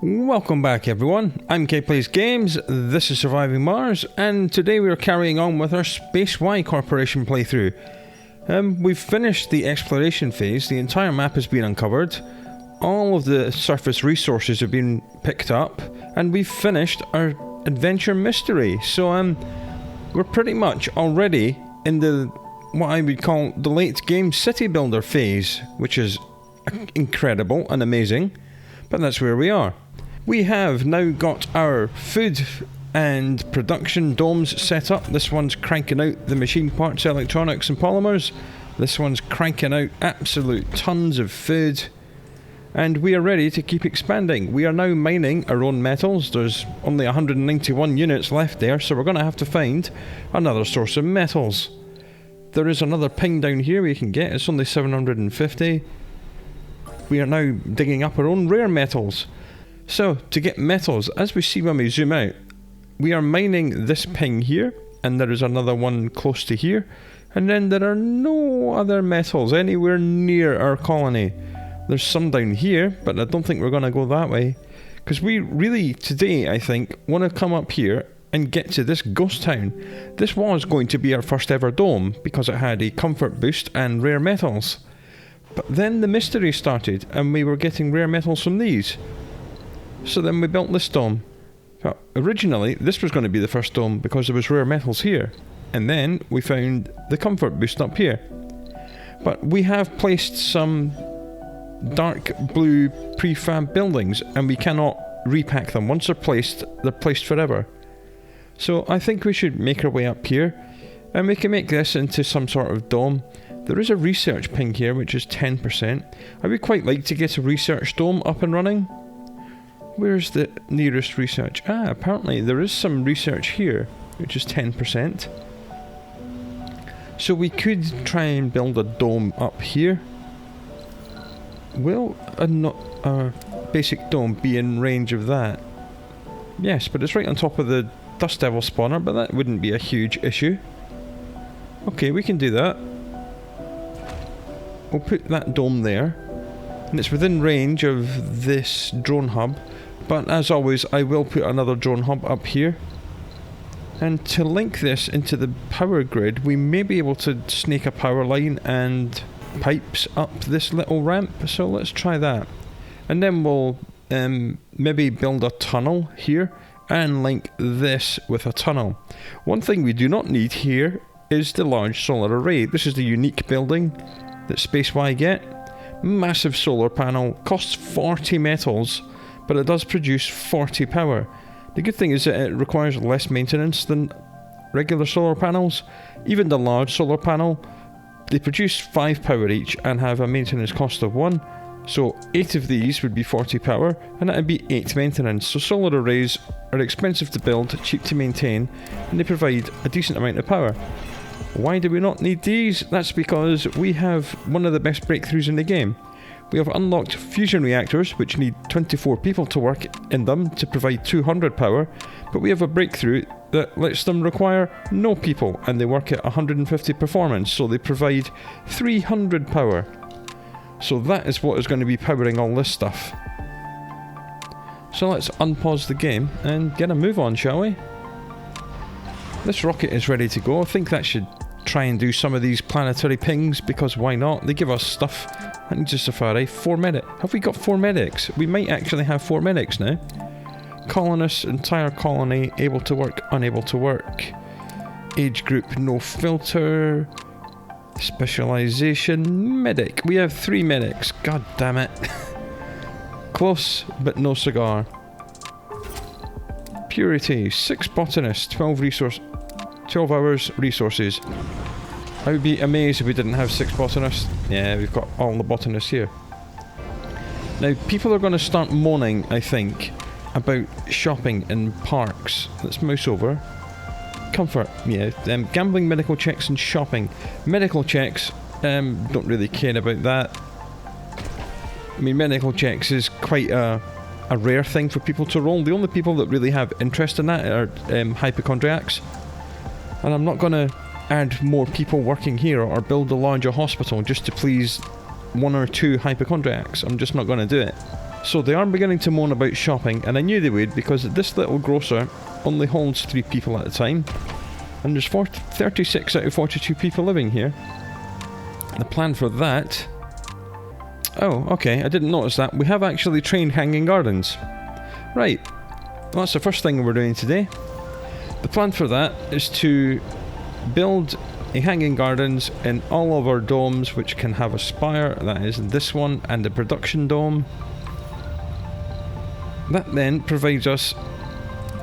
Welcome back everyone, I'm K Plays Games, this is Surviving Mars, and today we are carrying on with our SpaceY Corporation playthrough. We've finished the exploration phase, the entire map has been uncovered, all of the surface resources have been picked up, and we've finished our adventure mystery. So we're pretty much already in the, what I would call the late game city builder phase, which is incredible and amazing, but that's where we are. We have now got our food and production domes set up. This one's cranking out the machine parts, electronics and polymers. This one's cranking out absolute tons of food. And we are ready to keep expanding. We are now mining our own metals. There's only 191 units left there, so we're going to have to find another source of metals. There is another ping down here we can get. It's only 750. We are now digging up our own rare metals. So, to get metals, as we see when we zoom out, we are mining this ping here, and there is another one close to here, and then there are no other metals anywhere near our colony. There's some down here, but I don't think we're going to go that way, because we really, today, I think, want to come up here and get to this ghost town. This was going to be our first ever dome, because it had a comfort boost and rare metals. But then the mystery started, and we were getting rare metals from these. So then we built this dome. But originally, this was going to be the first dome because there was rare metals here. And then we found the comfort boost up here. But we have placed some dark blue prefab buildings, and we cannot repack them. Once they're placed forever. So I think we should make our way up here, and we can make this into some sort of dome. There is a research ping here, which is 10%. I would quite like to get a research dome up and running. Where's the nearest research? Apparently there is some research here, which is 10%. So we could try and build a dome up here. Will a basic dome be in range of that? Yes, but it's right on top of the Dust Devil spawner, but that wouldn't be a huge issue. Okay, we can do that. We'll put that dome there, and it's within range of this drone hub, but as always I will put another drone hub up here. And to link this into the power grid, we may be able to snake a power line and pipes up this little ramp, so let's try that. And then we'll maybe build a tunnel here and link this with a tunnel. One thing we do not need here is the large solar array. This is the unique building that SpaceY get. Massive solar panel, costs 40 metals, but it does produce 40 power. The good thing is that it requires less maintenance than regular solar panels. Even the large solar panel, they produce 5 power each and have a maintenance cost of 1. So 8 of these would be 40 power, and that would be 8 maintenance. So solar arrays are expensive to build, cheap to maintain, and they provide a decent amount of power. Why do we not need these? That's because we have one of the best breakthroughs in the game. We have unlocked fusion reactors, which need 24 people to work in them to provide 200 power, but we have a breakthrough that lets them require no people, and they work at 150 performance, so they provide 300 power. So that is what is going to be powering all this stuff. So let's unpause the game and get a move on, shall we? This rocket is ready to go. I think that should try and do some of these planetary pings, because why not? They give us stuff. That needs a safari. 4 medics. Have we got 4 medics? We might actually have 4 medics now. Colonists, entire colony, able to work, unable to work. Age group, no filter. Specialization, medic. We have 3 medics. God damn it. Close, but no cigar. Purity, 6 botanists, 12 hours resources. I would be amazed if we didn't have 6 botanists. Yeah, we've got all the botanists here. Now, people are going to start moaning, I think, about shopping in parks. Let's mouse over. Comfort, yeah. Gambling, medical checks and shopping. Medical checks, don't really care about that. I mean, medical checks is quite a rare thing for people to roll. The only people that really have interest in that are hypochondriacs. And I'm not going to add more people working here or build a larger hospital just to please 1 or 2 hypochondriacs. I'm just not going to do it. So they are beginning to moan about shopping, and I knew they would because this little grocer only holds 3 people at a time. And there's 36 out of 42 people living here. The plan for that... Oh, okay, I didn't notice that. We have actually trained hanging gardens. Right, well, that's the first thing we're doing today. The plan for that is to build a hanging gardens in all of our domes, which can have a spire, that is this one, and the production dome. That then provides us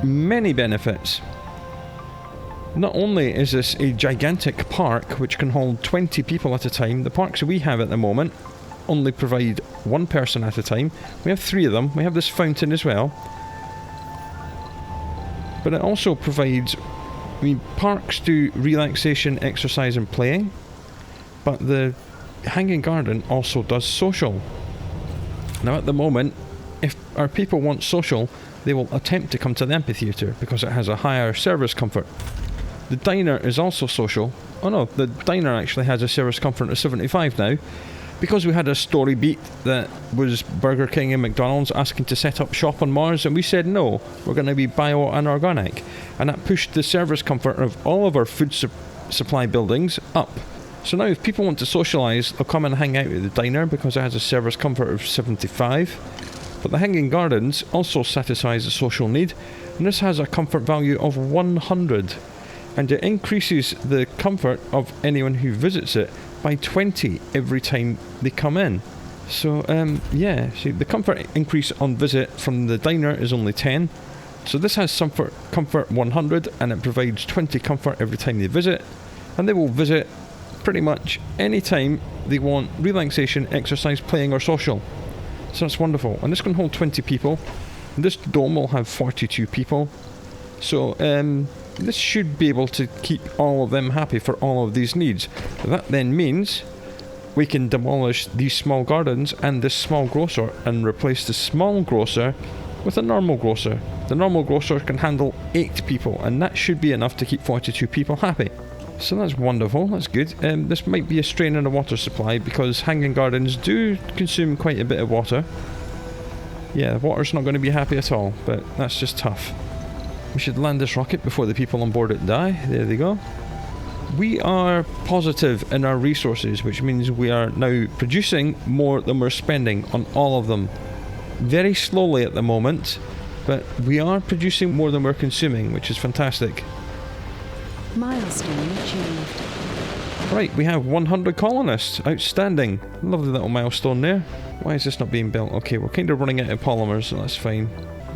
many benefits. Not only is this a gigantic park which can hold 20 people at a time, the parks we have at the moment only provide 1 person at a time. We have 3 of them. We have this fountain as well. But it also provides... I mean, parks do relaxation, exercise and playing, but the hanging garden also does social. Now at the moment, if our people want social, they will attempt to come to the amphitheatre because it has a higher service comfort. The diner is also social. Oh no, the diner actually has a service comfort of 75 now, because we had a story beat that was Burger King and McDonald's asking to set up shop on Mars, and we said no, we're going to be bio and organic, and that pushed the service comfort of all of our food supply buildings up. So now if people want to socialise, they'll come and hang out at the diner because it has a service comfort of 75. But the hanging gardens also satisfies a social need, and this has a comfort value of 100, and it increases the comfort of anyone who visits it by 20 every time they come in. So yeah, see, the comfort increase on visit from the diner is only 10. So this has comfort 100, and it provides 20 comfort every time they visit, and they will visit pretty much any time they want relaxation, exercise, playing or social. So that's wonderful, and this can hold 20 people. This dome will have 42 people. So this should be able to keep all of them happy for all of these needs. That then means we can demolish these small gardens and this small grocer and replace the small grocer with a normal grocer. The normal grocer can handle 8 people, and that should be enough to keep 42 people happy. So that's wonderful, that's good. This might be a strain on the water supply because hanging gardens do consume quite a bit of water. Yeah, the water's not going to be happy at all, but that's just tough. We should land this rocket before the people on board it die. There they go. We are positive in our resources, which means we are now producing more than we're spending on all of them. Very slowly at the moment, but we are producing more than we're consuming, which is fantastic. Milestone achieved. Right, we have 100 colonists. Outstanding. Lovely little milestone there. Why is this not being built? Okay, we're kind of running out of polymers, so that's fine.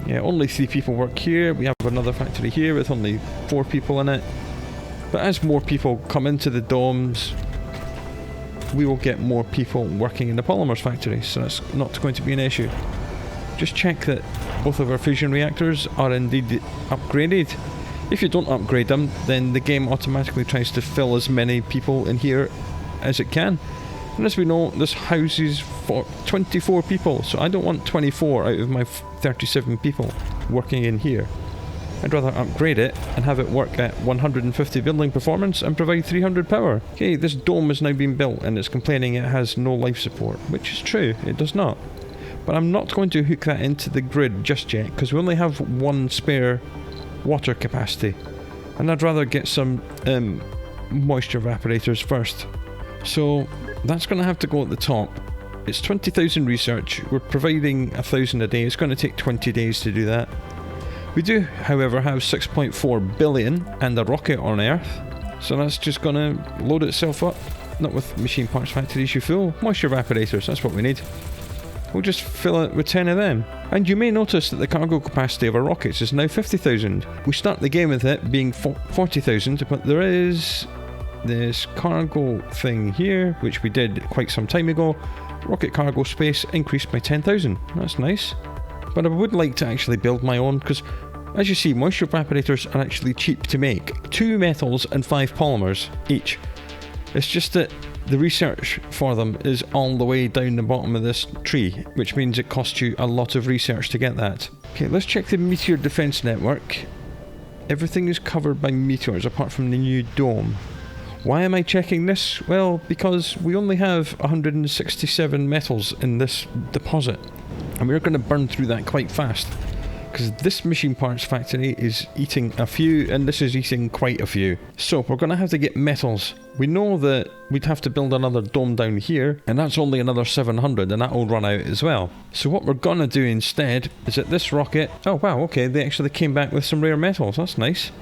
Yeah, only 3 people work here. We have another factory here with only 4 people in it. But as more people come into the domes, we will get more people working in the polymers factory, so that's not going to be an issue. Just check that both of our fusion reactors are indeed upgraded. If you don't upgrade them, then the game automatically tries to fill as many people in here as it can. And as we know, this houses for 24 people, so I don't want 24 out of my 37 people working in here. I'd rather upgrade it and have it work at 150 building performance and provide 300 power. Okay, this dome has now been built and it's complaining it has no life support, which is true, it does not. But I'm not going to hook that into the grid just yet, because we only have 1 spare water capacity. And I'd rather get some moisture evaporators first. So that's going to have to go at the top. It's 20,000 research, we're providing 1,000 a day, it's going to take 20 days to do that. We do, however, have 6.4 billion and a rocket on Earth, so that's just going to load itself up. Not with machine parts factory issue full. Moisture evaporators, that's what we need. We'll just fill it with 10 of them. And you may notice that the cargo capacity of our rockets is now 50,000. We start the game with it being 40,000, but there is this cargo thing here, which we did quite some time ago. Rocket cargo space increased by 10,000. That's nice. But I would like to actually build my own, because as you see, moisture evaporators are actually cheap to make. 2 metals and 5 polymers each. It's just that the research for them is all the way down the bottom of this tree, which means it costs you a lot of research to get that. Okay, let's check the Meteor defense network. Everything is covered by meteors apart from the new dome. Why am I checking this? Well, because we only have 167 metals in this deposit. And we're going to burn through that quite fast, because this machine parts factory is eating a few, and this is eating quite a few. So we're going to have to get metals. We know that we'd have to build another dome down here, and that's only another 700, and that will run out as well. So what we're going to do instead is that this rocket... Oh wow, okay, they actually came back with some rare metals. That's nice.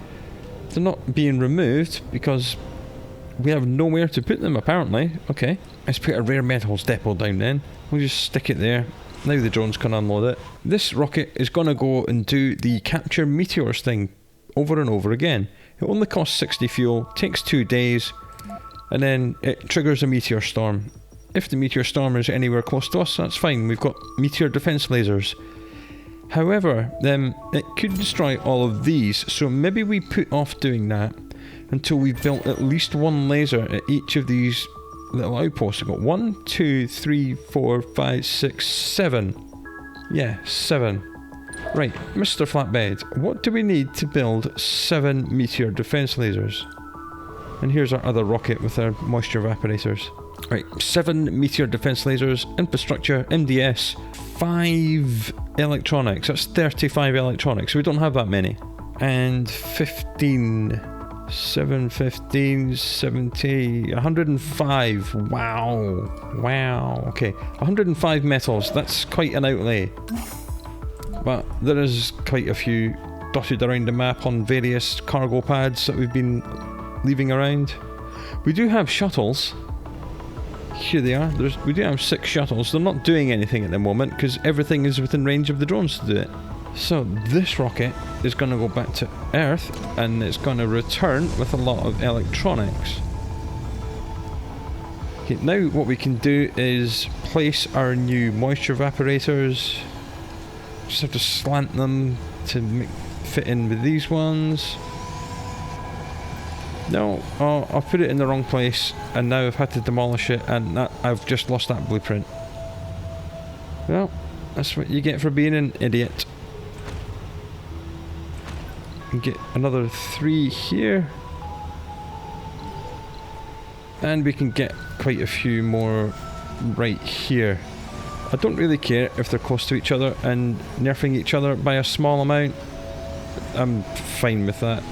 They're not being removed because we have nowhere to put them, apparently. Okay, let's put a rare metals depot down then. We'll just stick it there. Now the drones can unload it. This rocket is going to go and do the capture meteors thing over and over again. It only costs 60 fuel, takes 2 days, and then it triggers a meteor storm. If the meteor storm is anywhere close to us, that's fine. We've got meteor defense lasers. However, it could destroy all of these, so maybe we put off doing that until we've built at least one laser at each of these little outposts. I've got 1, 2, 3, 4, 5, 6, 7. Yeah, 7. Right, Mr. Flatbed, what do we need to build 7 meteor defense lasers? And here's our other rocket with our moisture evaporators. Right, 7 meteor defense lasers, infrastructure, MDS, 5 electronics. That's 35 electronics, so we don't have that many. And 15... 7, 15, 70, 105. Wow. Okay, 105 metals. That's quite an outlay. But there is quite a few dotted around the map on various cargo pads that we've been leaving around. We do have shuttles. Here they are. We do have 6 shuttles. They're not doing anything at the moment because everything is within range of the drones to do it. So this rocket is going to go back to Earth and it's going to return with a lot of electronics. Okay, now what we can do is place our new moisture evaporators. Just have to slant them to fit in with these ones. No, I've put it in the wrong place and now I've had to demolish it, and I've just lost that blueprint. Well, that's what you get for being an idiot. And get another 3 here, and we can get quite a few more right here. I don't really care if they're close to each other and nerfing each other by a small amount. I'm fine with that.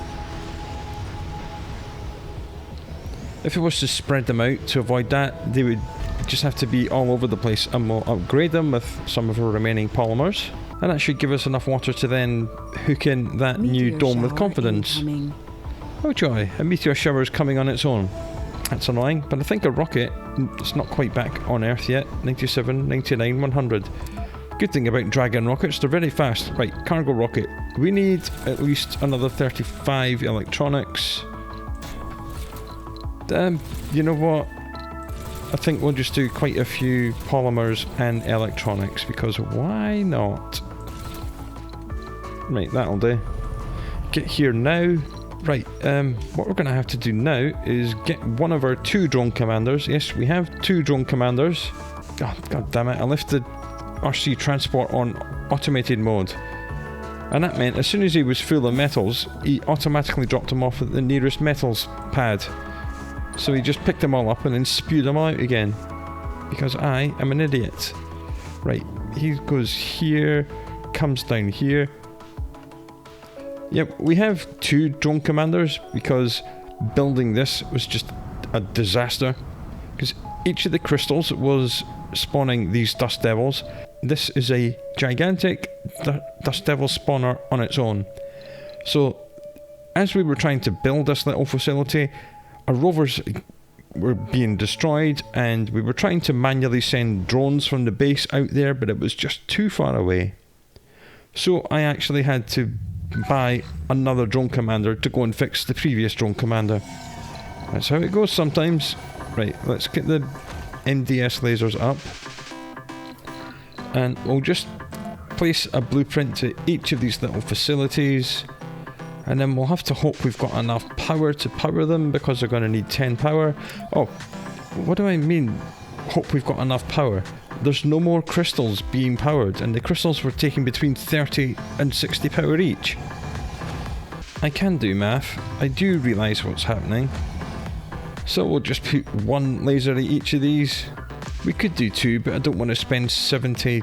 If it was to spread them out to avoid that, they would just have to be all over the place, and we'll upgrade them with some of our remaining polymers. And that should give us enough water to then hook in that new dome with confidence. Incoming. Oh joy, a meteor shower is coming on its own. That's annoying, but I think a rocket, it's not quite back on Earth yet. 97, 99, 100. Good thing about Dragon rockets, they're very fast. Right, cargo rocket. We need at least another 35 electronics. You know what? I think we'll just do quite a few polymers and electronics, because why not? Right, that'll do. Get here now. Right, what we're going to have to do now is get one of our 2 drone commanders. Yes, we have 2 drone commanders. God damn it, I left the RC transport on automated mode. And that meant as soon as he was full of metals, he automatically dropped them off at the nearest metals pad. So he just picked them all up and then spewed them out again. Because I am an idiot. Right, he goes here, comes down here. Yep, we have 2 drone commanders because building this was just a disaster. Because each of the crystals was spawning these dust devils. This is a gigantic dust devil spawner on its own. So as we were trying to build this little facility, our rovers were being destroyed, and we were trying to manually send drones from the base out there, but it was just too far away. So I actually had to buy another drone commander to go and fix the previous drone commander. That's how it goes sometimes. Right, let's get the MDS lasers up, and we'll just place a blueprint to each of these little facilities. And then we'll have to hope we've got enough power to power them, because they're going to need 10 power. Oh, what do I mean, hope we've got enough power? There's no more crystals being powered, and the crystals were taking between 30 and 60 power each. I can do math. I do realise what's happening. So we'll just put 1 laser at each of these. We could do 2, but I don't want to spend 70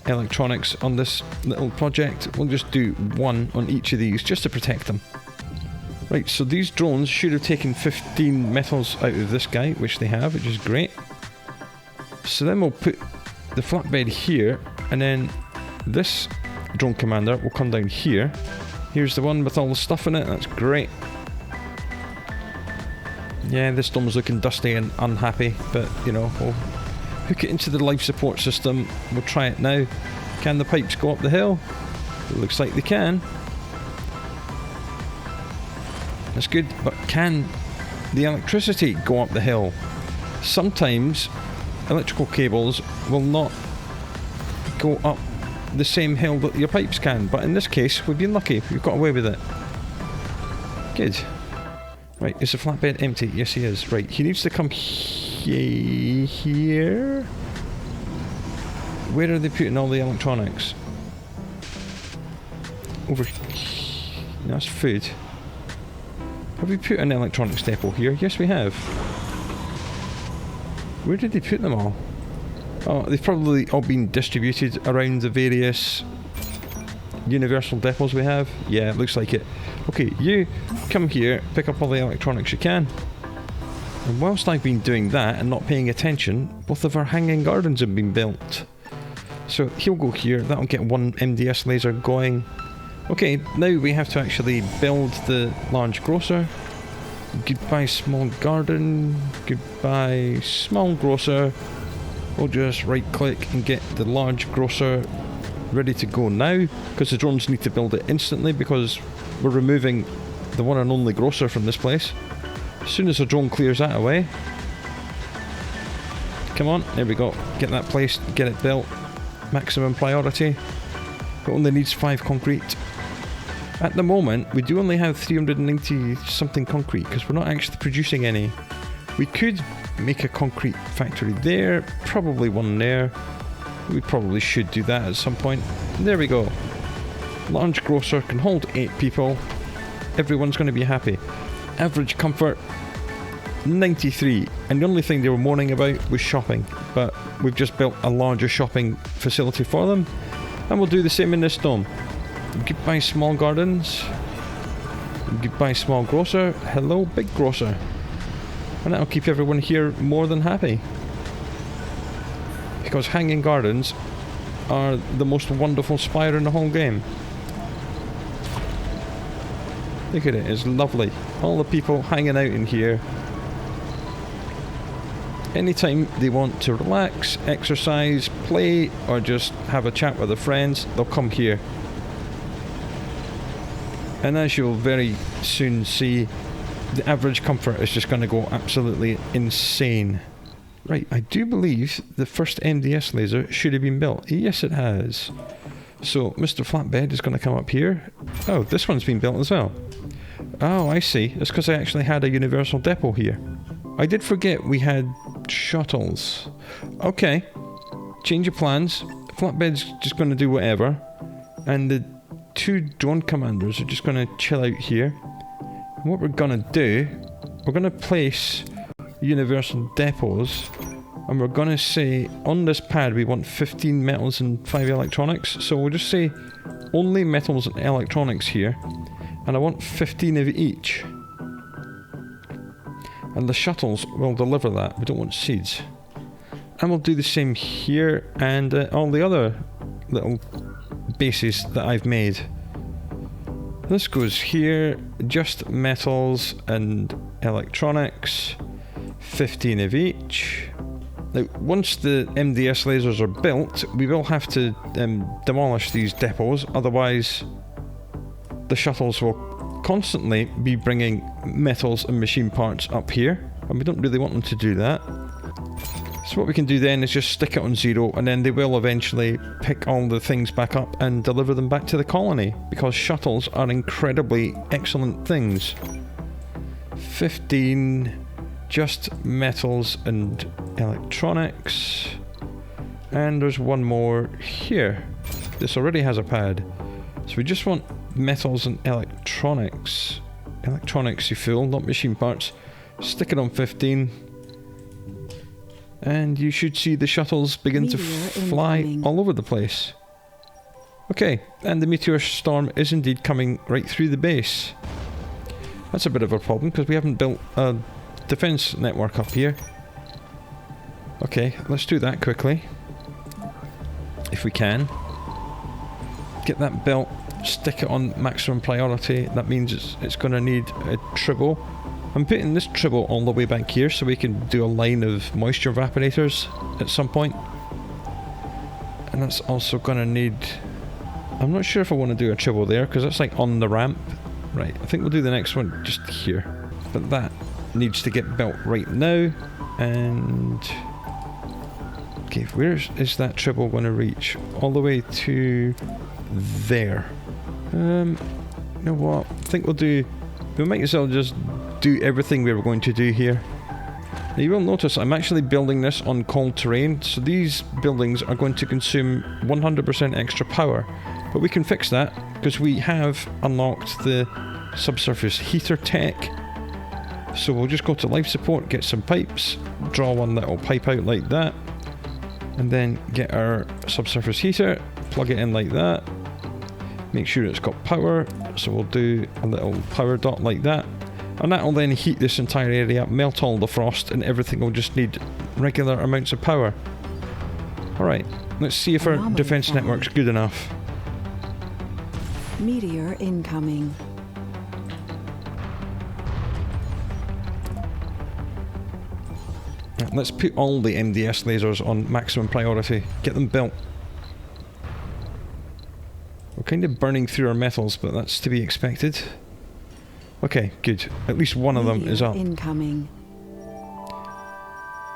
electronics on this little project. We'll just do 1 on each of these just to protect them. Right, so these drones should have taken 15 metals out of this guy, which they have, which is great. So then we'll put the flatbed here, and then this drone commander will come down here. Here's the one with all the stuff in it, that's great. Yeah, this dome's looking dusty and unhappy, but you know, we'll hook it into the life support system. We'll try it now. Can the pipes go up the hill? It looks like they can. That's good, but can the electricity go up the hill? Sometimes electrical cables will not go up the same hill that your pipes can, but in this case we've been lucky. We've got away with it. Good. Right, is the flatbed empty? Yes, he is. Right, he needs to come here. Where are they putting all the electronics? Over here. That's food. Have we put an electronics depot here? Yes, we have. Where did they put them all? Oh, they've probably all been distributed around the various universal depots we have. Yeah, it looks like it. Okay, you come here, pick up all the electronics you can. And whilst I've been doing that and not paying attention, both of our hanging gardens have been built. So he'll go here, that'll get 1 MDS laser going. Okay, now we have to actually build the large grocer. Goodbye small garden, goodbye small grocer. We'll just right click and get the large grocer ready to go now, because the drones need to build it instantly because we're removing the one and only grocer from this place. As soon as the drone clears that away. Come on, there we go. Get that placed, get it built. Maximum priority. It only needs 5 concrete. At the moment, we do only have 390 something concrete because we're not actually producing any. We could make a concrete factory there, probably one there. We probably should do that at some point. There we go. Large grocer can hold 8 people. Everyone's going to be happy. Average comfort, 93. And the only thing they were moaning about was shopping. But we've just built a larger shopping facility for them. And we'll do the same in this dome. Goodbye small gardens. Goodbye small grocer. Hello big grocer. And that'll keep everyone here more than happy. Because hanging gardens are the most wonderful spire in the whole game. Look at it, it's lovely. All the people hanging out in here. Anytime they want to relax, exercise, play, or just have a chat with their friends, they'll come here. And as you'll very soon see, the average comfort is just going to go absolutely insane. Right, I do believe the first MDS laser should have been built. Yes, it has. So, Mr. Flatbed is going to come up here. Oh, this one's been built as well. Oh, I see. It's because I actually had a universal depot here. I did forget we had shuttles. Okay. Change of plans. Flatbed's just going to do whatever. And the 2 drone commanders are just going to chill out here. And what we're going to do, we're going to place universal depots, and we're going to say on this pad we want 15 metals and 5 electronics. So we'll just say only metals and electronics here, and I want 15 of each. And the shuttles will deliver that. We don't want seeds. And we'll do the same here and all the other little bases that I've made. This goes here, just metals and electronics, 15 of each. Now, once the MDS lasers are built, we will have to demolish these depots, otherwise the shuttles will constantly be bringing metals and machine parts up here, and we don't really want them to do that. So what we can do then is just stick it on 0, and then they will eventually pick all the things back up and deliver them back to the colony, because shuttles are incredibly excellent things. 15 just metals and electronics, and there's one more here. This already has a pad, so we just want metals and electronics. Electronics, you fool, not machine parts. Stick it on 15. And you should see the shuttles begin to fly all over the place. Okay, and the meteor storm is indeed coming right through the base. That's a bit of a problem because we haven't built a defense network up here. Okay, let's do that quickly. If we can. Get that built, stick it on maximum priority. That means it's going to need a tribble. I'm putting this tribble all the way back here so we can do a line of moisture evaporators at some point. And that's also going to need... I'm not sure if I want to do a tribble there because that's like on the ramp. Right, I think we'll do the next one just here. But that needs to get built right now. And... okay, where is that tribble going to reach? All the way to there. You know what? I think we might as well just do everything we were going to do here. Now you will notice I'm actually building this on cold terrain, so these buildings are going to consume 100% extra power. But we can fix that because we have unlocked the subsurface heater tech. So we'll just go to life support, get some pipes, draw one that will pipe out like that, and then get our subsurface heater, plug it in like that, make sure it's got power, so we'll do a little power dot like that, and that will then heat this entire area up, melt all the frost, and everything will just need regular amounts of power. Alright, let's see if our defense network's good enough. Meteor incoming. Let's put all the MDS lasers on maximum priority. Get them built. We're kind of burning through our metals, but that's to be expected. Okay, good. At least one of them is up. Incoming.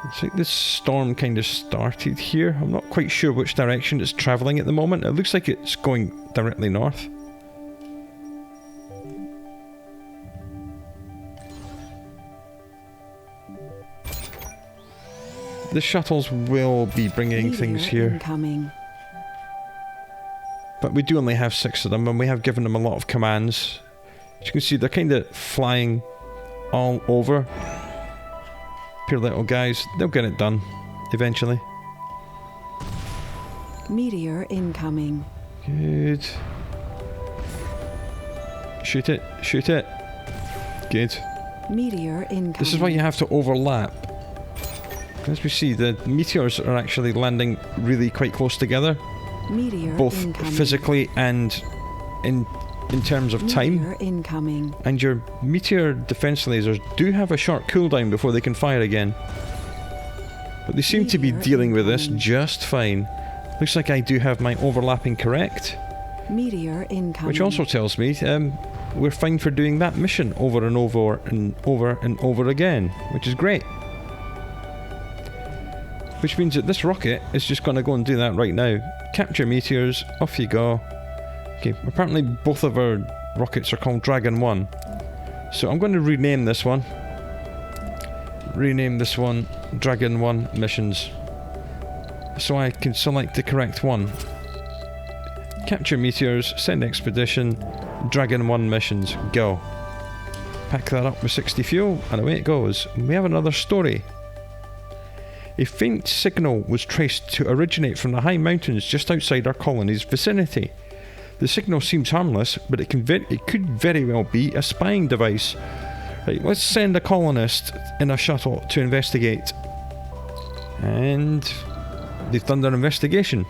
It's like this storm kind of started here. I'm not quite sure which direction it's travelling at the moment. It looks like it's going directly north. The shuttles will be bringing things here. Incoming. But we do only have 6 of them, and we have given them a lot of commands. As you can see, they're kind of flying all over. Poor little guys. They'll get it done, eventually. Meteor incoming. Good. Shoot it. Shoot it. Good. Meteor incoming. This is why you have to overlap. As we see, the meteors are actually landing really quite close together. Meteor both incoming. Physically and in terms of time. Meteor incoming. And your meteor defense lasers do have a short cooldown before they can fire again. But they seem to be dealing with this just fine. Looks like I do have my overlapping correct. Meteor incoming. Which also tells me we're fine for doing that mission over and over and over and over again, which is great. Which means that this rocket is just going to go and do that right now. Capture meteors, off you go. Okay, apparently both of our rockets are called Dragon 1. So I'm going to rename this one. Rename this one Dragon 1 Missions. So I can select the correct one. Capture meteors, send expedition, Dragon 1 missions, go. Pack that up with 60 fuel, and away it goes. We have another story. A faint signal was traced to originate from the high mountains just outside our colony's vicinity. The signal seems harmless, but it could very well be a spying device. Right, let's send a colonist in a shuttle to investigate. And they've done their investigation.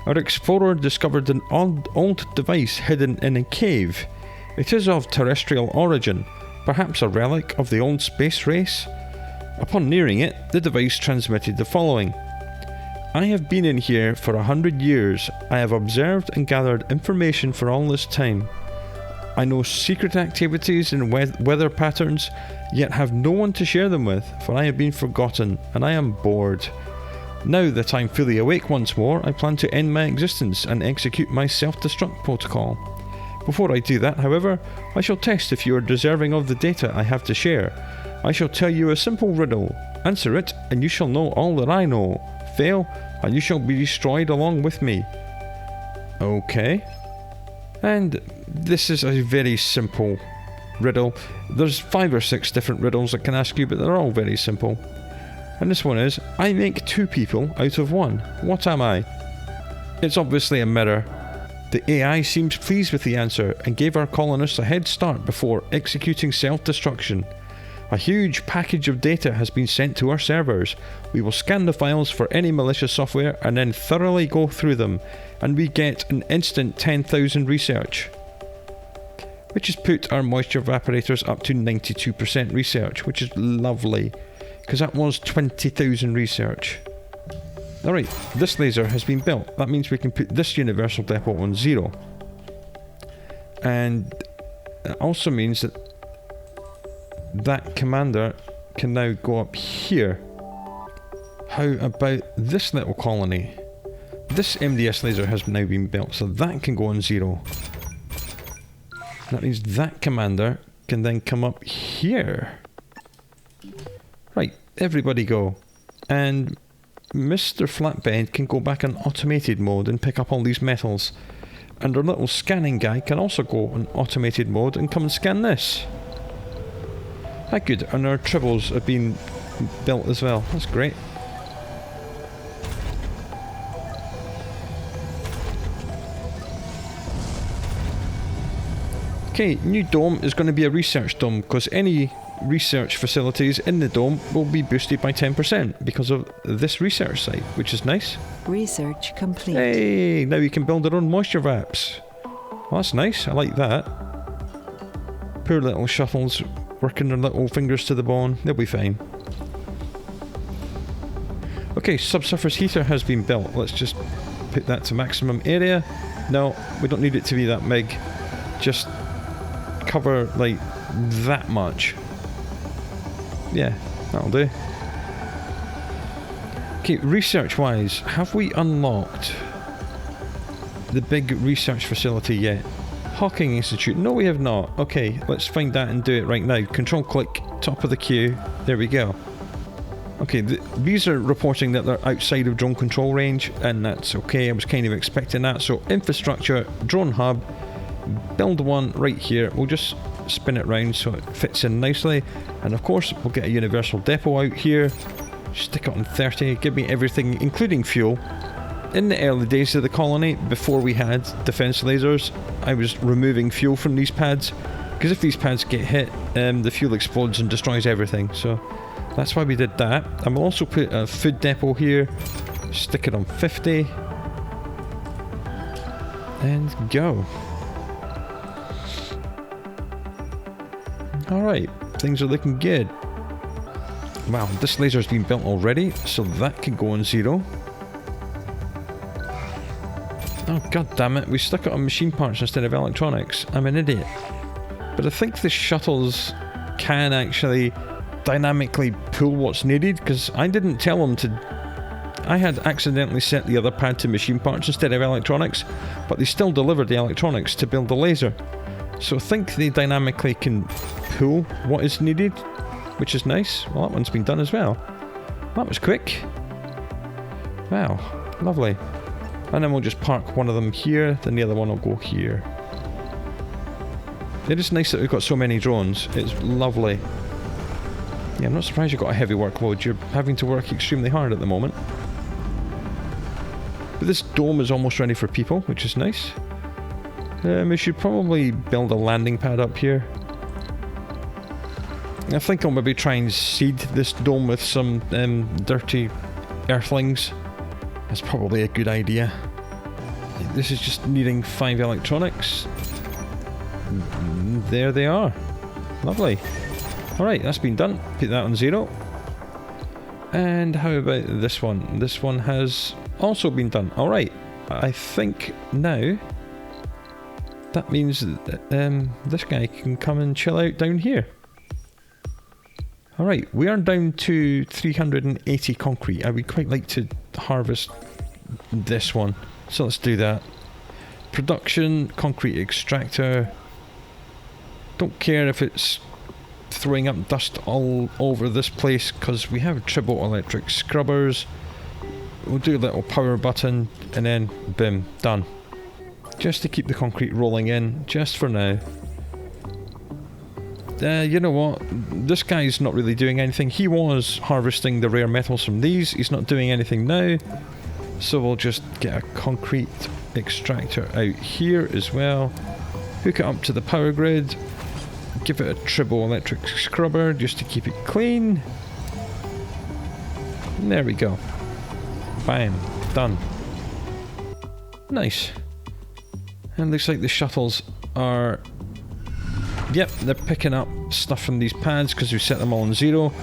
Our explorer discovered an old device hidden in a cave. It is of terrestrial origin, perhaps a relic of the old space race. Upon nearing it, the device transmitted the following. I have been in here for 100 years. I have observed and gathered information for all this time. I know secret activities and weather patterns, yet have no one to share them with, for I have been forgotten, and I am bored. Now that I'm fully awake once more, I plan to end my existence and execute my self-destruct protocol. Before I do that, however, I shall test if you are deserving of the data I have to share. I shall tell you a simple riddle. Answer it, and you shall know all that I know. Fail, and you shall be destroyed along with me. Okay. And this is a very simple riddle. There's 5 or 6 different riddles I can ask you, but they're all very simple. And this one is, I make 2 people out of 1. What am I? It's obviously a mirror. The AI seems pleased with the answer and gave our colonists a head start before executing self-destruction. A huge package of data has been sent to our servers. We will scan the files for any malicious software and then thoroughly go through them, and we get an instant 10,000 research, which has put our moisture evaporators up to 92% research, which is lovely, because that was 20,000 research. Alright, this laser has been built. That means we can put this universal depot on 0. And it also means that that commander can now go up here. How about this little colony? This MDS laser has now been built, so that can go on 0. That means that commander can then come up here. Right, everybody go. And Mr. Flatbed can go back in automated mode and pick up all these metals. And our little scanning guy can also go in automated mode and come and scan this. That good, and our tribbles have been built as well. That's great. Okay, new dome is going to be a research dome, because any research facilities in the dome will be boosted by 10% because of this research site, which is nice. Research complete. Hey, now you can build our own moisture vaps. Well, that's nice, I like that. Poor little shuttles working their little fingers to the bone, they'll be fine. Okay, subsurface heater has been built. Let's just put that to maximum area. No, we don't need it to be that big. Just cover like that much. Yeah, that'll do. Okay, research wise, have we unlocked the big research facility yet? Hawking Institute, no we have not. Okay, let's find that and do it right now. Control click, top of the queue, there we go. Okay, these are reporting that they're outside of drone control range, and that's okay, I was kind of expecting that. So infrastructure, drone hub, build one right here. We'll just spin it round so it fits in nicely, and of course we'll get a universal depot out here, stick it on 30, give me everything including fuel. In the early days of the colony, before we had defense lasers, I was removing fuel from these pads, because if these pads get hit, the fuel explodes and destroys everything, so that's why we did that. And we'll also put a food depot here, stick it on 50 and go. Alright, things are looking good. Wow, this laser's been built already, so that can go on 0. Oh god damn it, we stuck it on machine parts instead of electronics. I'm an idiot. But I think the shuttles can actually dynamically pull what's needed, because I didn't tell them to. I had accidentally set the other pad to machine parts instead of electronics, but they still delivered the electronics to build the laser. So I think they dynamically can pull what is needed, which is nice. Well, that one's been done as well. That was quick. Wow, lovely. And then we'll just park one of them here, then the other one will go here. It is nice that we've got so many drones. It's lovely. Yeah, I'm not surprised you've got a heavy workload. You're having to work extremely hard at the moment. But this dome is almost ready for people, which is nice. We should probably build a landing pad up here. I think I'll maybe try and seed this dome with some dirty earthlings. That's probably a good idea. This is just needing 5 electronics. There they are. Lovely. Alright, that's been done. Put that on 0. And how about this one? This one has also been done. Alright, I think now that means that this guy can come and chill out down here. Alright, we are down to 380 concrete. I would quite like to harvest this one, so let's do that. Production, concrete extractor. Don't care if it's throwing up dust all over this place, because we have triple electric scrubbers. We'll do a little power button and then boom, done. Just to keep the concrete rolling in, just for now. You know what, this guy's not really doing anything. He was harvesting the rare metals from these, he's not doing anything now. So we'll just get a concrete extractor out here as well. Hook it up to the power grid. Give it a triple electric scrubber just to keep it clean. And there we go. Bam. Done. Nice. And looks like the shuttles are... Yep, they're picking up stuff from these pads because we set them all on 0.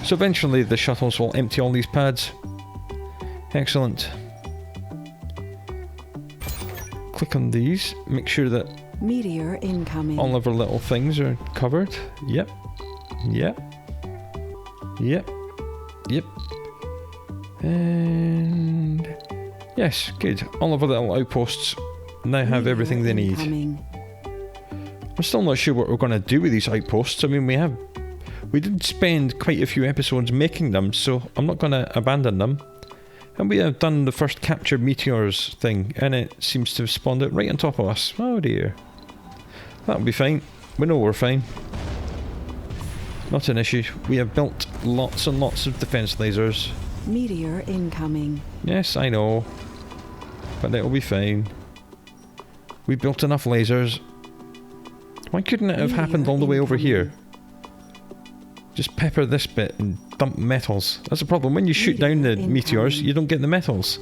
So eventually the shuttles will empty all these pads. Excellent. Click on these. Make sure that Meteor incoming. all of our little things are covered. Yep. Yep. Yep. Yep. And... yes, good. All of our little outposts now have Meteor everything they need. incoming. I'm still not sure what we're going to do with these outposts. I mean, we did spend quite a few episodes making them, so I'm not going to abandon them. And we have done the first capture meteors thing, and it seems to have spawned it right on top of us. Oh dear. That'll be fine. We know we're fine. Not an issue. We have built lots and lots of defense lasers. Meteor incoming. Yes, I know. But it'll be fine. We built enough lasers. Why couldn't it have Meteor happened all the way over incoming. here? Just pepper this bit and dump metals. That's the problem. When you shoot Meteor down the incoming. meteors, you don't get the metals.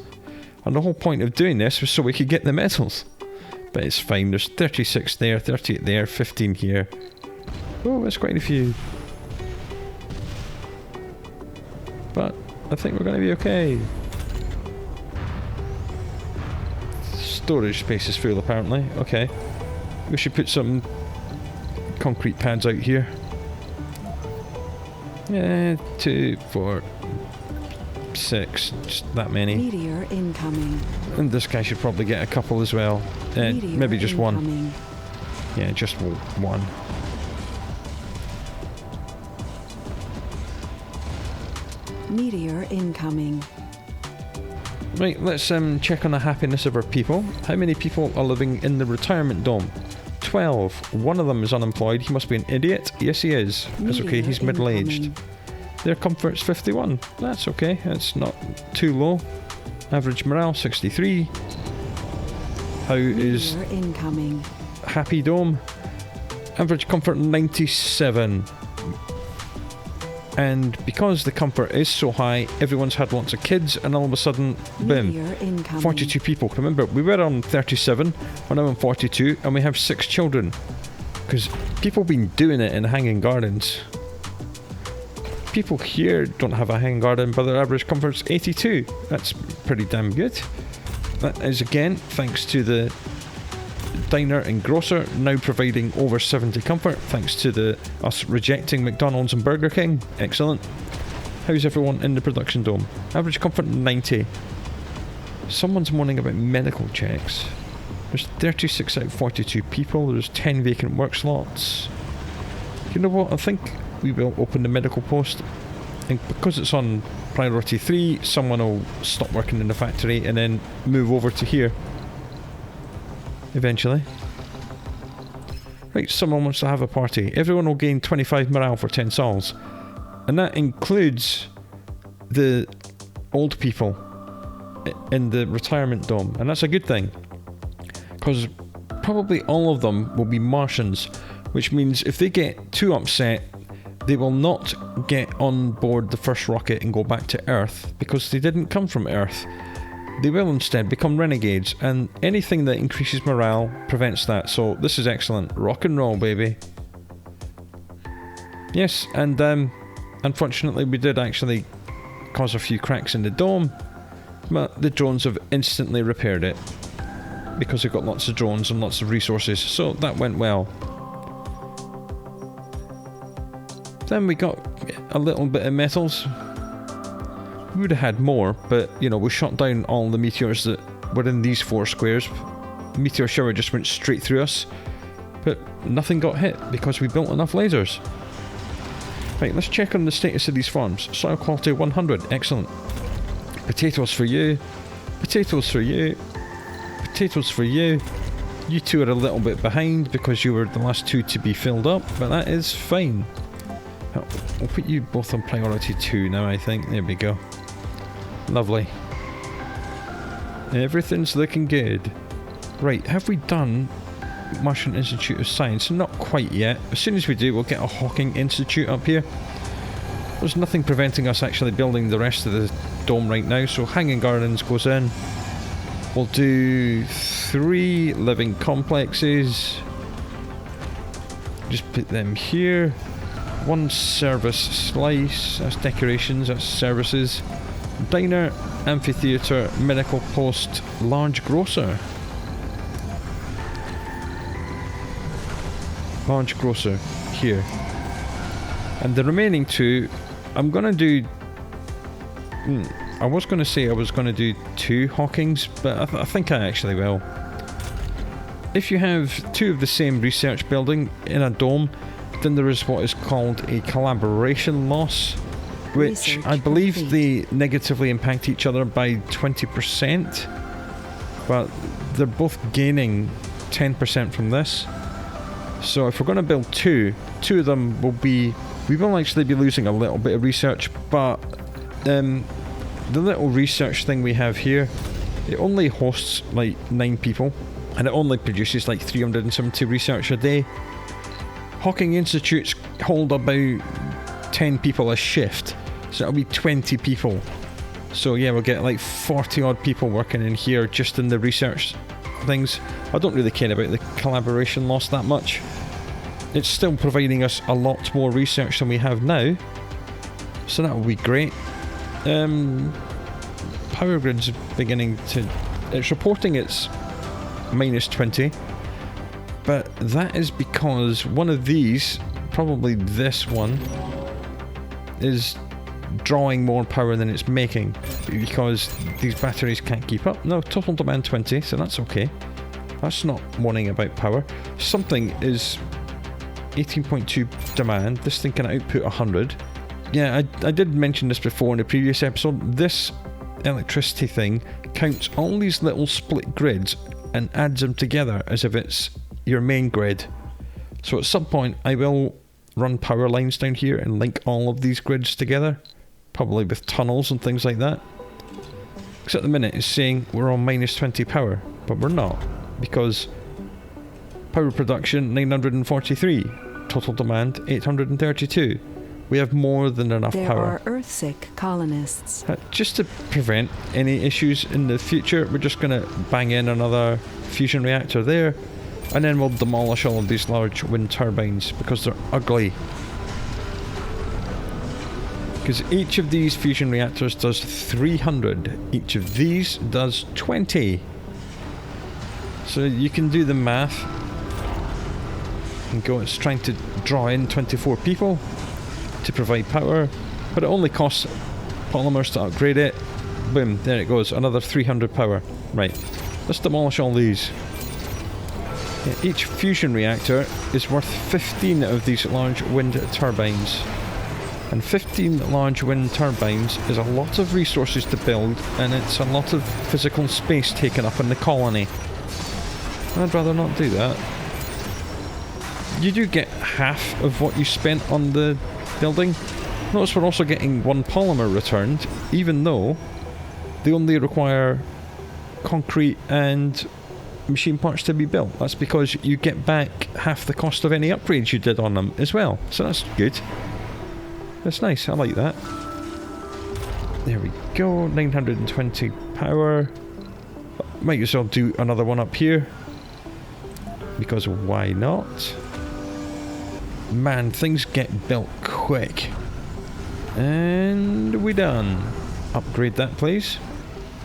And the whole point of doing this was so we could get the metals. But it's fine. There's 36 there, 38 there, 15 here. Oh, that's quite a few. But I think we're going to be okay. Storage space is full apparently. Okay. We should put some concrete pads out here. Yeah, 2, 4, 6, just that many. Meteor incoming. And this guy should probably get a couple as well. Meteor Maybe just one. incoming. Yeah, just one. Meteor incoming. Right, let's check on the happiness of our people. How many people are living in the retirement dome? 12. One of them is unemployed. He must be an idiot. Yes, he is. That's okay. Meteor He's middle-aged. incoming. Their comfort's 51. That's okay. That's not too low. Average morale 63. How is Meteor incoming. Happy Dome? Average comfort 97. And because the comfort is so high, everyone's had lots of kids, and all of a sudden, boom, Meteor incoming. 42 people. Remember, we were on 37, we're now on 42, and we have 6 children. Because people have been doing it in hanging gardens. People here don't have a hanging garden, but their average comfort's 82. That's pretty damn good. That is again thanks to the diner and grocer now providing over 70 comfort, thanks to us rejecting McDonald's and Burger King. Excellent. How's everyone in the production dome? Average comfort 90. Someone's moaning about medical checks. There's 36 out of 42 people. There's 10 vacant work slots. You know what? I think we will open the medical post, and because it's on priority 3, someone will stop working in the factory and then move over to here eventually. Right, someone wants to have a party. Everyone will gain 25 morale for 10 sols, and that includes the old people in the retirement dome, and that's a good thing because probably all of them will be Martians, which means if they get too upset, they will not get on board the first rocket and go back to Earth because they didn't come from Earth. They will instead become renegades, and anything that increases morale prevents that. So this is excellent. Rock and roll, baby. Yes, and unfortunately we did actually cause a few cracks in the dome, but the drones have instantly repaired it because they've got lots of drones and lots of resources, so that went well. Then we got a little bit of metals. We would have had more, but you know, we shot down all the meteors that were in these 4 squares. The meteor shower just went straight through us, but nothing got hit because we built enough lasers. Right, let's check on the status of these farms. Soil quality 100, excellent. Potatoes for you, potatoes for you, potatoes for you. You two are a little bit behind because you were the last 2 to be filled up, but that is fine. I'll put you both on priority 2 now, I think. There we go. Lovely. Everything's looking good. Right, have we done Martian Institute of Science? Not quite yet. As soon as we do, we'll get a Hawking Institute up here. There's nothing preventing us actually building the rest of the dome right now, so Hanging Gardens goes in. We'll do 3 living complexes. Just put them here. 1 service slice, that's decorations, that's services. Diner, amphitheatre, medical post, large grocer. Large grocer here. And the remaining 2, I'm going to do... I was going to say I was going to do 2 Hawkings, but I think I actually will. If you have 2 of the same research building in a dome, then there is what is called a collaboration loss, which I believe they negatively impact each other by 20%, but they're both gaining 10% from this. So if we're going to build 2 of them will be... We will actually be losing a little bit of research, but the little research thing we have here, it only hosts like 9 people, and it only produces like 370 research a day. Hawking Institutes hold about 10 people a shift, so it'll be 20 people. So yeah, we'll get like 40 odd people working in here just in the research things. I don't really care about the collaboration loss that much. It's still providing us a lot more research than we have now, so that will be great. Power grid's beginning to... It's reporting it's -20, but that is because one of these, probably this one, is drawing more power than it's making because these batteries can't keep up. No, total demand 20, so that's okay. That's not warning about power. Something is 18.2 demand. This thing can output 100. Yeah, I did mention this before in a previous episode. This electricity thing counts all these little split grids and adds them together as if it's your main grid. So at some point I will run power lines down here and link all of these grids together, probably with tunnels and things like that. Because at the minute it's saying we're on -20 power, but we're not, because power production 943, total demand 832. We have more than enough power. There are Earth-sick colonists. Just to prevent any issues in the future, we're just going to bang in another fusion reactor there, and then we'll demolish all of these large wind turbines because they're ugly. Because each of these fusion reactors does 300, each of these does 20. So you can do the math and go, it's trying to draw in 24 people to provide power, but it only costs polymers to upgrade it. Boom, there it goes, another 300 power. Right, let's demolish all these. Yeah, each fusion reactor is worth 15 of these large wind turbines, and 15 large wind turbines is a lot of resources to build, and it's a lot of physical space taken up in the colony. I'd rather not do that. You do get half of what you spent on the building. Notice we're also getting 1 polymer returned, even though they only require concrete and machine parts to be built. That's because you get back half the cost of any upgrades you did on them as well. So that's good. That's nice, I like that. There we go, 920 power. Might as well do another one up here, because why not? Man, things get built quick. And we're done. Upgrade that, please.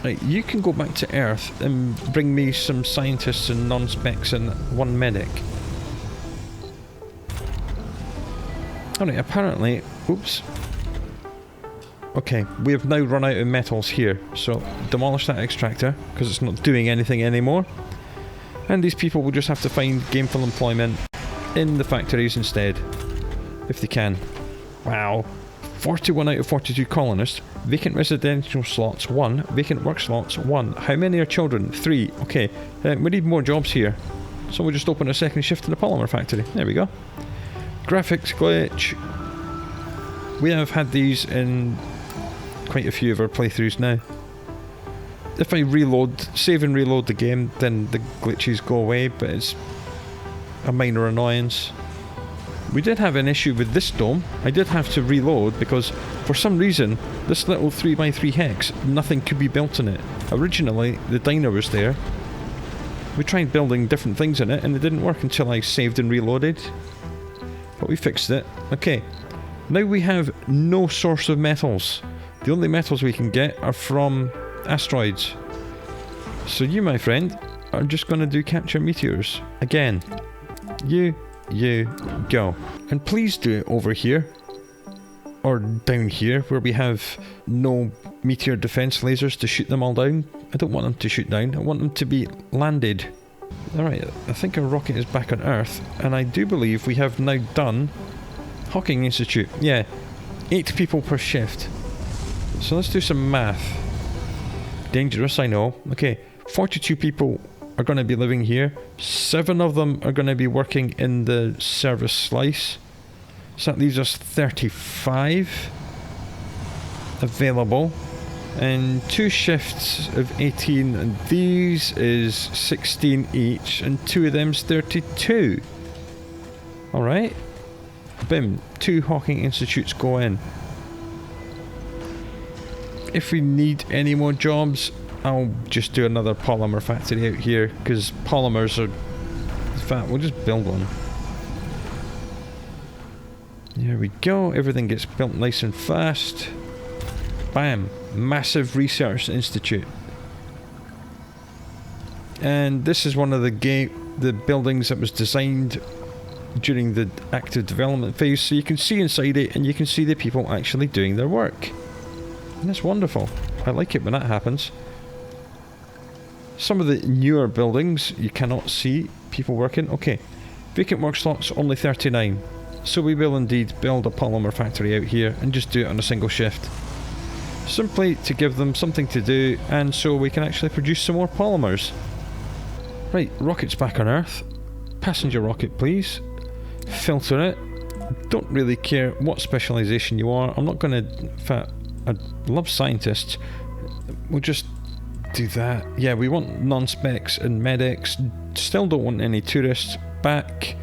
Right, you can go back to Earth and bring me some scientists and non-specs and 1 medic. Alright, apparently... Oops. Okay, we have now run out of metals here, so demolish that extractor, because it's not doing anything anymore. And these people will just have to find gainful employment in the factories instead, if they can. Wow. 41 out of 42 colonists. Vacant residential slots 1. Vacant work slots 1. How many are children? 3. Okay, we need more jobs here, so we'll just open a second shift in the polymer factory. There we go. Graphics glitch. We have had these in quite a few of our playthroughs now. if I save and reload the game, then the glitches go away, but it's a minor annoyance. We did have an issue with this dome. I did have to reload because for some reason this little 3x3 hex, nothing could be built in it. Originally the diner was there. We tried building different things in it and it didn't work until I saved and reloaded. But we fixed it. Okay, now we have no source of metals. The only metals we can get are from asteroids. So you, my friend, are just going to do capture meteors. Again. You go. And please do it over here. Or down here, where we have no meteor defense lasers to shoot them all down. I don't want them to shoot down. I want them to be landed. Alright, I think our rocket is back on Earth. And I do believe we have now done Hawking Institute. Yeah, 8 people per shift. So let's do some math. Dangerous, I know. Okay, 42 people are going to be living here. 7 of them are going to be working in the service slice. So that leaves us 35 available. And 2 shifts of 18, and these is 16 each, and 2 of them's 32. Alright. Bim, 2 Hawking Institutes go in. If we need any more jobs, I'll just do another polymer factory out here, because polymers are... In fact, we'll just build one. There we go, everything gets built nice and fast. Bam! Massive research institute. And this is one of the buildings that was designed during the active development phase, so you can see inside it and you can see the people actually doing their work. And that's wonderful. I like it when that happens. Some of the newer buildings you cannot see people working. Okay, vacant work slots only 39. So we will indeed build a polymer factory out here and just do it on a single shift. Simply to give them something to do, and so we can actually produce some more polymers. Right, rocket's back on Earth. Passenger rocket, please. Filter it. Don't really care what specialisation you are. I'm not going to... In fact, I love scientists. We'll just do that. Yeah, we want non-specs and medics. Still don't want any tourists. Back.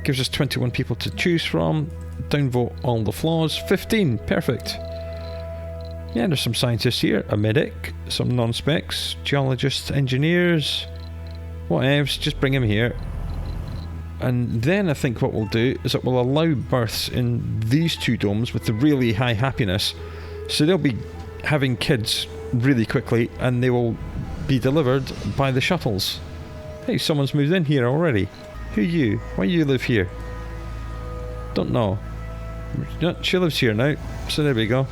Gives us 21 people to choose from. Downvote all the flaws. 15. Perfect. Yeah, there's some scientists here. A medic. Some non-specs. Geologists. Engineers. Whatevs. Just bring them here. And then I think what we'll do is that we'll allow births in these 2 domes with the really high happiness. So they'll be having kids really quickly and they will be delivered by the shuttles. Hey, someone's moved in here already. Who you? Why you live here? Don't know. No, she lives here now, so there we go.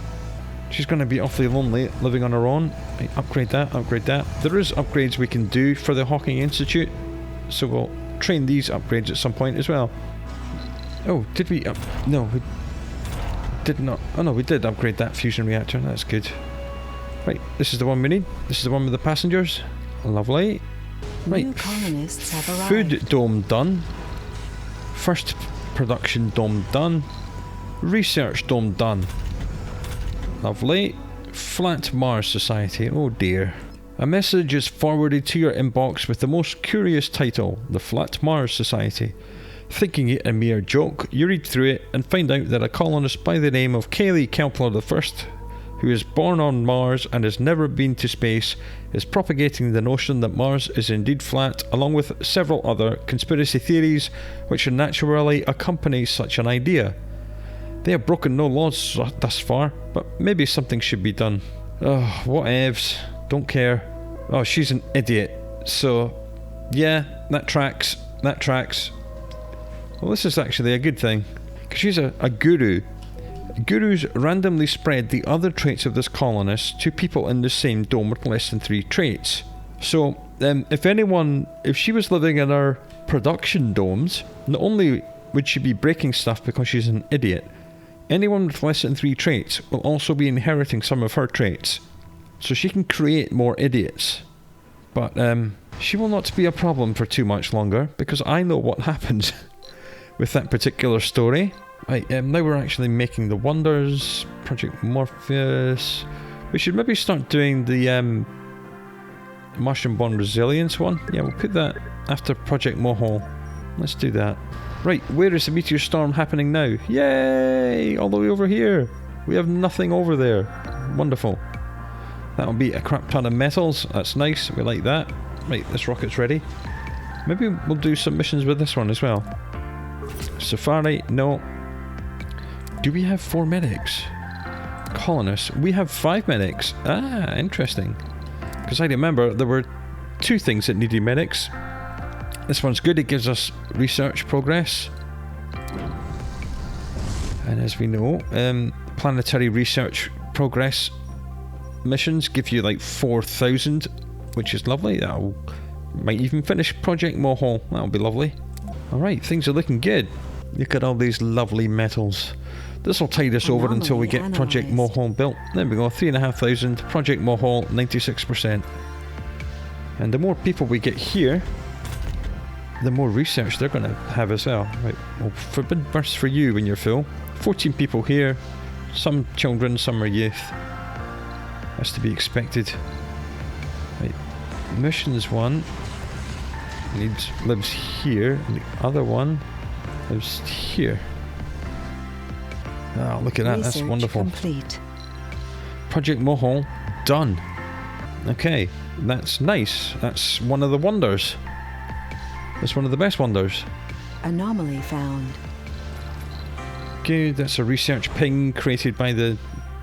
She's going to be awfully lonely living on her own. Right, upgrade that, upgrade that. There is upgrades we can do for the Hawking Institute, so we'll train these upgrades at some point as well. Oh, did we? No, we did not. Oh no, we did upgrade that fusion reactor. That's good. Right, this is the one we need. This is the one with the passengers. Lovely. Right, New colonists have arrived. Food dome done. First production dome done. Research dome done. Lovely. Flat Mars Society. Oh dear. A message is forwarded to your inbox with the most curious title, the Flat Mars Society. Thinking it a mere joke, you read through it and find out that a colonist by the name of Kaylee Kepler I, who is born on Mars and has never been to space, is propagating the notion that Mars is indeed flat, along with several other conspiracy theories which naturally accompany such an idea. They have broken no laws thus far, but maybe something should be done. Oh, whatevs. Don't care. Oh, she's an idiot. So, yeah, that tracks. That tracks. Well, this is actually a good thing, because she's a guru. Gurus randomly spread the other traits of this colonist to people in the same dome with less than 3 traits. So, if she was living in our production domes, not only would she be breaking stuff because she's an idiot, anyone with less than 3 traits will also be inheriting some of her traits. So she can create more idiots. But she will not be a problem for too much longer, because I know what happens with that particular story. Right, now we're actually making the wonders. Project Morpheus. We should maybe start doing the Martian-born resilience one. Yeah, we'll put that after Project Mohole. Let's do that. Right, where is the meteor storm happening now? Yay! All the way over here. We have nothing over there. Wonderful. That'll be a crap ton of metals. That's nice. We like that. Right, this rocket's ready. Maybe we'll do some missions with this one as well. Safari, no. Do we have 4 medics? Colonists, we have 5 medics. Ah, interesting. Because I remember there were 2 things that needed medics. This one's good, it gives us research progress. And as we know, planetary research progress missions give you like 4,000, which is lovely. That'll might even finish Project Mohole. That'll be lovely. Alright, things are looking good. Look at all these lovely metals. This will tide us over until we get Project Mohole built. There we go, 3,500. Project Mohole, 96%. And the more people we get here, the more research they're going to have as well. Right, well, forbidden bursts for you when you're full. 14 people here. Some children, some are youth. That's to be expected. Right, missions one lives here, and the other one lives here. Oh, look at that, that's wonderful. Complete. Project Mohole, done. Okay, that's nice. That's one of the wonders. That's one of the best wonders. Anomaly found. Good, that's a research ping created by the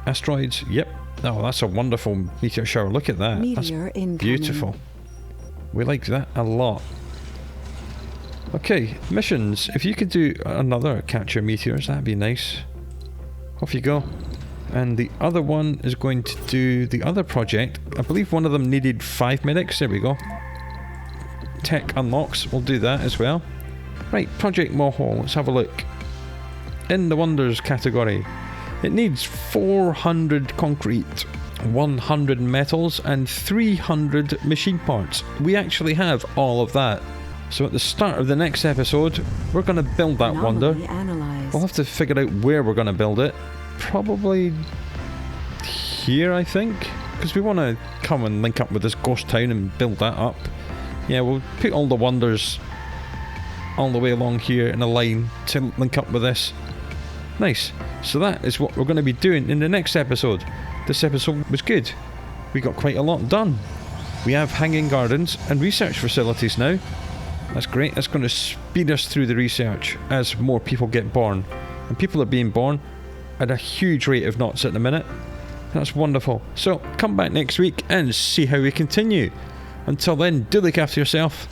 asteroids. Yep. Oh, that's a wonderful meteor shower. Look at that. Meteor that's incoming. Beautiful. We like that a lot. Okay, missions. If you could do another capture meteors, that'd be nice. Off you go. And the other one is going to do the other project. I believe one of them needed 5 medics. There we go. Tech unlocks. We'll do that as well. Right, Project Mohole. Let's have a look. In the wonders category, it needs 400 concrete, 100 metals, and 300 machine parts. We actually have all of that. So at the start of the next episode, we're going to build that wonder. We'll have to figure out where we're going to build it. Probably here, I think. Because we want to come and link up with this ghost town and build that up. Yeah, we'll put all the wonders all the way along here in a line to link up with this. Nice. So that is what we're going to be doing in the next episode. This episode was good. We got quite a lot done. We have hanging gardens and research facilities now. That's great. That's going to speed us through the research as more people get born. And people are being born at a huge rate of knots at the minute. That's wonderful. So come back next week and see how we continue. Until then, do look after yourself,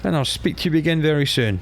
and I'll speak to you again very soon.